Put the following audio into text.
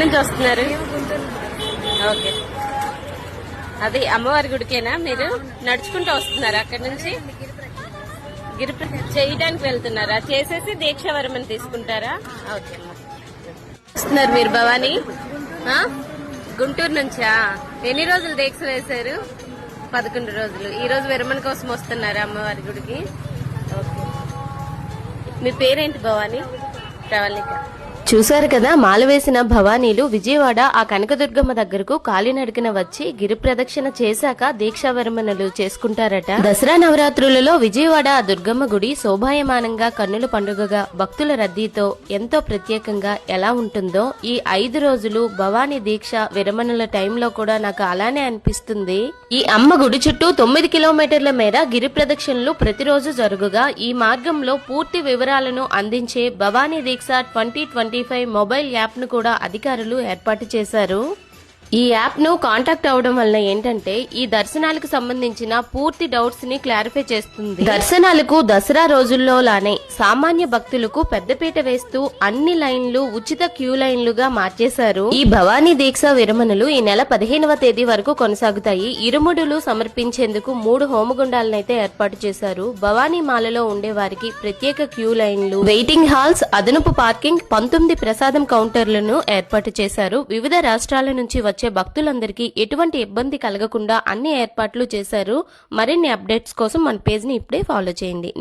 నుంచి వస్తున్నారు? ఓకే, అది అమ్మవారి గుడికేనా? మీరు నడుచుకుంటూ వస్తున్నారా అక్కడి నుంచి? గిరి చేయడానికి వెళ్తున్నారా? చేసేసి దీక్షావరమని తీసుకుంటారా? ఓకే అమ్మా. వస్తున్నారు మీరు భవానీ? గుంటూరు నుంచా? ఎన్ని రోజులు దీక్ష వేశారు? 11 రోజులు. ఈ రోజు విరమణ కోసం వస్తున్నారా అమ్మవారి గుడికి? ఓకే. మీ పేరేంటి? భవానీ. ప్రవళిక. చూశారు కదా, మాల వేసిన భవానీలు విజయవాడ ఆ కనకదుర్గమ్మ దగ్గరకు కాలినడకన వచ్చి గిరి ప్రదక్షిణ చేశాక దీక్షా విరమణలు చేసుకుంటారట. దసరా నవరాత్రులలో విజయవాడ ఆ దుర్గమ్మ గుడి శోభాయమానంగా కన్నుల పండుగగా భక్తుల రద్దీతో ఎంతో ప్రత్యేకంగా ఎలా ఉంటుందో ఈ 5 రోజులు భవానీ దీక్ష విరమణల టైంలో కూడా నాకు అలానే అనిపిస్తుంది. ఈ అమ్మ గుడి చుట్టూ 9 కిలోమీటర్ల మేర గిరి ప్రదక్షిణలు ప్రతిరోజు జరుగుగా ఈ మార్గంలో పూర్తి వివరాలను అందించే భవానీ దీక్ష 2025 మొబైల్ యాప్ ను కూడా అధికారులు ఏర్పాటు చేశారు. ఈ యాప్ ను కాంటాక్ట్ అవడం వల్ల ఏంటంటే ఈ దర్శనాలకు సంబంధించిన పూర్తి డౌట్స్ ని క్లారిఫై చేస్తుంది. దర్శనాలకు దసరా రోజుల్లో లానే సామాన్య భక్తులకు పెద్దపీట వేస్తూ అన్ని లైన్లు ఉచిత క్యూ లైన్లుగా మార్చేశారు. ఈ భవానీ దీక్ష విరమణలు ఈ నెల 15వ తేదీ వరకు కొనసాగుతాయి. ఇరుముడులు సమర్పించేందుకు 3 హోమగుండాలనైతే ఏర్పాటు చేశారు. భవానీ మాలలో ఉండే వారికి ప్రత్యేక క్యూ లైన్లు, వెయిటింగ్ హాల్స్, అదనపు పార్కింగ్, 19 ప్రసాదం కౌంటర్లను ఏర్పాటు చేశారు. వివిధ రాష్ట్రాల నుంచి వచ్చే భక్తులందరికీ ఎటువంటి ఇబ్బంది కలగకుండా అన్ని ఏర్పాట్లు చేశారు. మరిన్ని అప్డేట్స్ కోసం మన పేజ్ ని ఇప్పుడే ఫాలో చేయండి.